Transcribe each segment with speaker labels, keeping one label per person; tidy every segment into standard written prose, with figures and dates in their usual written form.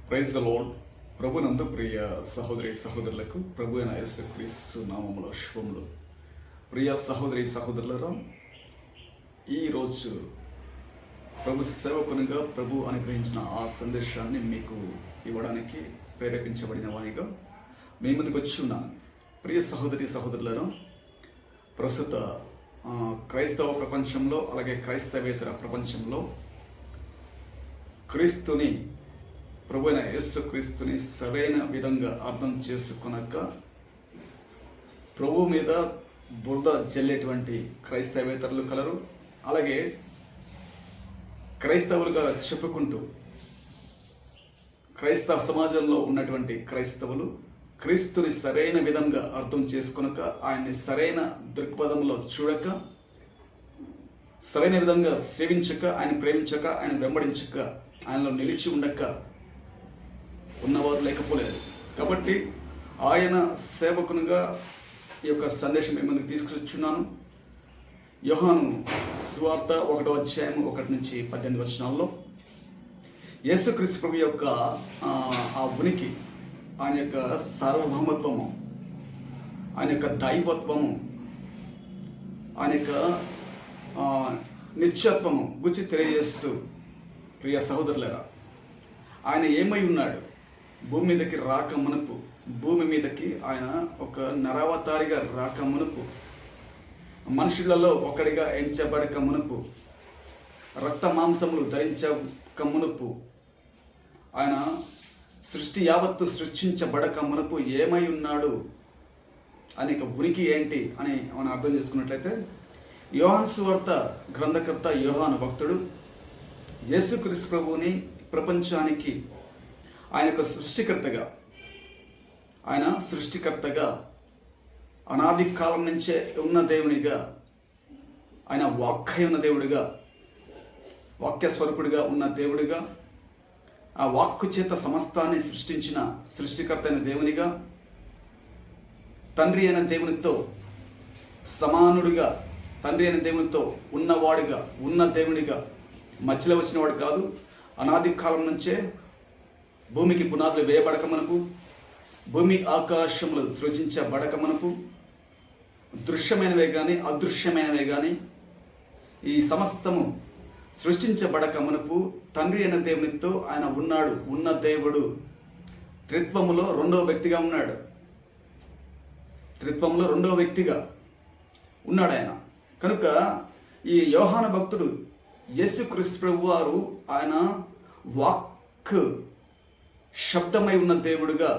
Speaker 1: Praise the lord. ప్రభునందు ప్రియ సహోదరి సహోదరులకు ప్రభు అయిన యేసుక్రీస్తు నామములో శుభములు. ప్రియ సహోదరి సహోదరులరా, ఈరోజు ప్రభు సేవకునిగా ప్రభు అనుగ్రహించిన ఆ సందేశాన్ని మీకు ఇవ్వడానికి ప్రేరేపించబడిన వానిగా మీ ముందుకు వచ్చి ఉన్నాను. ప్రియ సహోదరి సహోదరులరా, ప్రస్తుత క్రైస్తవ ప్రపంచంలో అలాగే క్రైస్తవేతర ప్రపంచంలో క్రీస్తుని, ప్రభు అయిన యేసుక్రీస్తుని సరైన విధంగా అర్థం చేసుకున్నాక ప్రభు మీద బురద జల్లేటువంటి క్రైస్తవేతరులు కలరు. అలాగే క్రైస్తవులుగా చెప్పుకుంటూ క్రైస్తవ సమాజంలో ఉన్నటువంటి క్రైస్తవులు క్రీస్తుని సరైన విధంగా అర్థం చేసుకునక, ఆయన్ని సరైన దృక్పథంలో చూడక, సరైన విధంగా సేవించక, ఆయన ప్రేమించక, ఆయన వెంబడించక, ఆయనలో నిలిచి ఉండక ఉన్నవారు లేకపోలేదు. కాబట్టి ఆయన సేవకునిగా ఈ యొక్క సందేశం మీ ముందుకు తీసుకొచ్చున్నాను. యోహాను సువార్త 1వ అధ్యాయం 1 నుంచి 18 వచనాల్లో యేసుక్రీస్తు ప్రభు యొక్క ఆ ఉనికి, ఆయన యొక్క సార్వభౌమత్వము, ఆయన యొక్క దైవత్వము, ఆయన యొక్క నిత్యత్వము గురించి తెలియజేస్తూ, ప్రియ సహోదరులరా, ఆయన ఏమై ఉన్నాడు, భూమి మీదకి రాక మునుపు, భూమి మీదకి ఆయన ఒక నరావతారిగా రాక మునుపు, మనుషులలో ఒకడిగా ఎంచబడక మునుపు, రక్త మాంసములు ధరించక మునుపు, ఆయన సృష్టి యావత్తు సృష్టించబడక మునుపు ఏమై ఉన్నాడు అనేక ఉనికి ఏంటి అని మనం అర్థం చేసుకున్నట్లయితే, యోహాను సువార్త గ్రంథకర్త యోహాను భక్తుడు యేసుక్రీస్తు ప్రభువుని ప్రపంచానికి ఆయన యొక్క సృష్టికర్తగా అనాది కాలం నుంచే ఉన్న దేవునిగా, ఆయన వాక్య ఉన్న దేవుడిగా, వాక్య స్వరూపుడిగా ఉన్న దేవుడిగా, ఆ వాక్కు చేత సమస్తాన్ని సృష్టించిన సృష్టికర్త అయిన దేవునిగా, తండ్రి అయిన దేవునితో సమానుడిగా, తండ్రి అయిన దేవునితో ఉన్నవాడిగా, ఉన్న దేవునిగా, మధ్యలో వచ్చినవాడు కాదు. అనాది కాలం నుంచే భూమికి పునాదులు వేయబడక మనకు, భూమి ఆకాశములు సృజించబడక మనకు, దృశ్యమైనవే కానీ అదృశ్యమైనవే కానీ ఈ సమస్తము సృష్టించబడక మనకు తండ్రి అయిన దేవునితో ఆయన ఉన్నాడు. ఉన్న దేవుడు త్రిత్వములో రెండవ వ్యక్తిగా ఉన్నాడు. త్రిత్వంలో రెండవ వ్యక్తిగా ఉన్నాడు ఆయన. కనుక ఈ యోహాను భక్తుడు యేసుక్రీస్తు ప్రభు వారు ఆయన వాక్ శబ్దమై ఉన్న దేవుడుగా,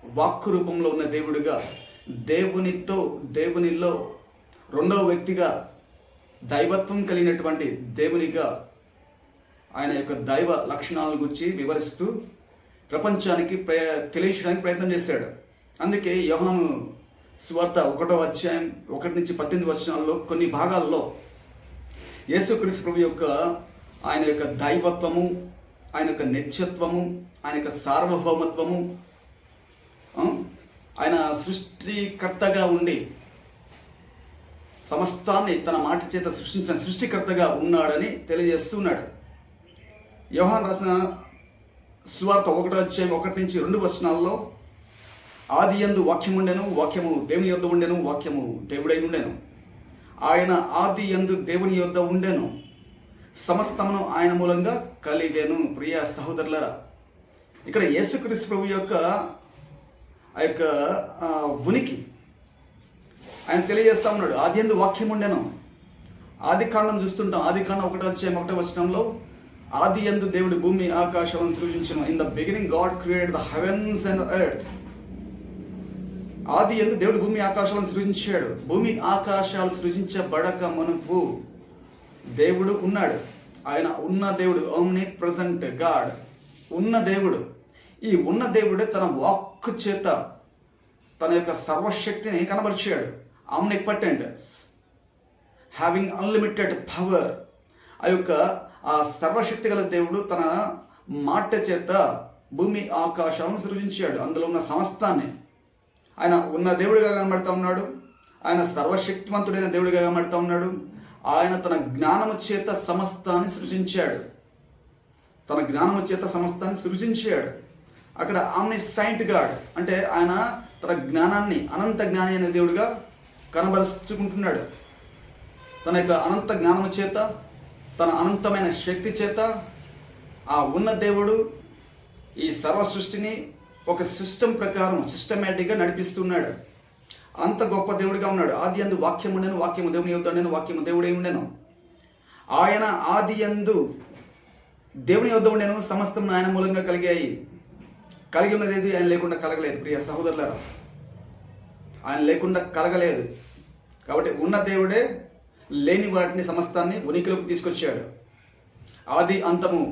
Speaker 1: వాక్కు రూపంలో ఉన్న దేవుడుగా, దేవునిలో రెండవ వ్యక్తిగా, దైవత్వం కలిగినటువంటి దేవునిగా ఆయన యొక్క దైవ లక్షణాల గురించి వివరిస్తూ ప్రపంచానికి తెలియచేయడానికి ప్రయత్నం చేశాడు. అందుకే యోహాను సువార్త 1వ అధ్యాయం 1 నుంచి 18 వచనాల్లో కొన్ని భాగాల్లో యేసుక్రీస్తు ప్రభు యొక్క ఆయన యొక్క దైవత్వము, ఆయన యొక్క నిత్యత్వము, ఆయన యొక్క సార్వభౌమత్వము, ఆయన సృష్టికర్తగా ఉండి సమస్తాన్ని తన మాట చేత సృష్టించిన సృష్టికర్తగా ఉన్నాడని తెలియజేస్తున్నాడు. యోహాను రాసిన సువార్త 1వ అధ్యాయం 1 నుంచి 2 వచనాల్లో ఆది యందు వాక్యం ఉండెను, వాక్యము దేవుని యొద్ద ఉండెను, వాక్యము దేవుడై ఉండెను, ఆయన ఆది యందు దేవుని యొద్ద ఉండెను, సమస్తమును ఆయన మూలంగా కలిగెను. ప్రియ సహోదరులరా, ఇక్కడ యేసుక్రీస్తు ప్రభు యొక్క ఆ యొక్క ఉనికి ఆయన తెలియజేస్తా ఉన్నాడు. ఆది యందు వాక్యం ఉండెను. ఆది కాండం చూస్తుంటాం. ఆది కాండం 1వ అధ్యాయం 1వ వచనంలో ఆది యందు దేవుడు భూమి ఆకాశాలను సృజించెను. In the beginning God created the heavens and earth. ఆది యందు దేవుడు భూమి ఆకాశాలను సృజించాడు. భూమి ఆకాశాలు సృజించబడక మునుపు దేవుడు ఉన్నాడు. ఆయన ఉన్న దేవుడు, ఓమ్ని ప్రెజెంట్ గాడ్, ఉన్న దేవుడు. ఈ ఉన్న దేవుడే తన వాక్కు చేత తన యొక్క సర్వశక్తిని కనబరిచాడు. ఆమ్నిపటెంట్, హ్యావింగ్ అన్లిమిటెడ్ పవర్. ఆ సర్వశక్తి గల దేవుడు తన మాట చేత భూమి ఆకాశాలను సృజించాడు. అందులో ఉన్న సమస్తాన్ని ఆయన ఉన్న దేవుడిగా కనబడతా ఉన్నాడు. ఆయన సర్వశక్తివంతుడైన దేవుడిగా కనబడతా ఉన్నాడు. ఆయన తన జ్ఞానము చేత సమస్తాన్ని సృజించాడు. తన జ్ఞానము చేత సమస్తాన్ని సృజించాడు. అక్కడ ఆమ్నిసైంట్ గాడ్ అంటే ఆయన తన జ్ఞానాన్ని అనంత జ్ఞాని అనే దేవుడిగా కనబరుచుకుంటున్నాడు. తన యొక్క అనంత జ్ఞానము చేత, తన అనంతమైన శక్తి చేత ఆ ఉన్న దేవుడు ఈ సర్వ సృష్టిని ఒక సిస్టమ్ ప్రకారం సిస్టమేటిక్గా నడిపిస్తున్నాడు. అంత గొప్ప దేవుడిగా ఉన్నాడు. ఆది యందు వాక్యం ఉండెను, వాక్యము దేవుని యొద్ద ఉండెను, వాక్యము దేవుడై ఉండెను. ఆయన ఆది యందు దేవుని యొద్ద ఉండెను, సమస్తం ఆయన మూలంగా కలిగాయి. కలిగి ఉన్నది ఆయన లేకుండా కలగలేదు. ప్రియ సహోదరులారా, ఆయన లేకుండా కలగలేదు. కాబట్టి ఉన్న దేవుడే లేని వాటిని సమస్తాన్ని ఉనికిలోకి తీసుకొచ్చాడు. ఆది అంతము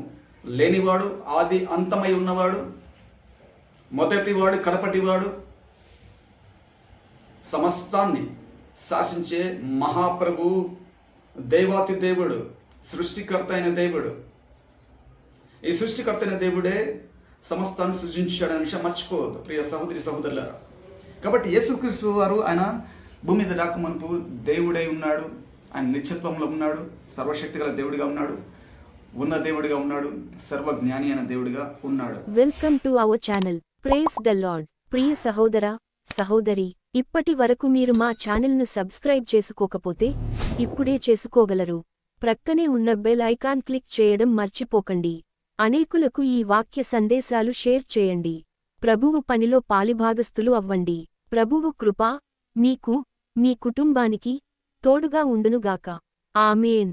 Speaker 1: లేనివాడు, ఆది అంతమై ఉన్నవాడు, మొదటివాడు, కడపటివాడు, సమస్తాన్ని శాసించే మహాప్రభు, దేవాతి దేవుడు, సృష్టికర్త అయిన దేవుడు. ఈ సృష్టికర్త అయిన దేవుడే సమస్తాన్ని సృజించాడనే విషయం మర్చిపోవద్దు ప్రియ సహోదరి సహోదరులారా. కాబట్టి యేసుక్రీస్తు వారు ఆయన భూమి మీద రాకమునుపు దేవుడై ఉన్నాడు. ఆయన నిత్యత్వంలో ఉన్నాడు, సర్వశక్తి గల దేవుడిగా ఉన్నాడు, ఉన్న దేవుడిగా ఉన్నాడు, సర్వజ్ఞాని అయిన దేవుడిగా ఉన్నాడు.
Speaker 2: Welcome to our channel. Praise the Lord. ప్రియ సహోదర సహోదరి, ఇప్పటి వరకు మీరు మా ఛానల్ను సబ్స్క్రైబ్ చేసుకోకపోతే ఇప్పుడే చేసుకోగలరు. ప్రక్కనే ఉన్న బెల్ ఐకాన్ క్లిక్ చేయడం మర్చిపోకండి. అనేకులకు ఈ వాక్య సందేశాలు షేర్ చేయండి. ప్రభువు పనిలో పాలిభాగస్థులు అవ్వండి. ప్రభువు కృప మీకు, మీ కుటుంబానికి తోడుగా ఉండునుగాక. ఆమేన్.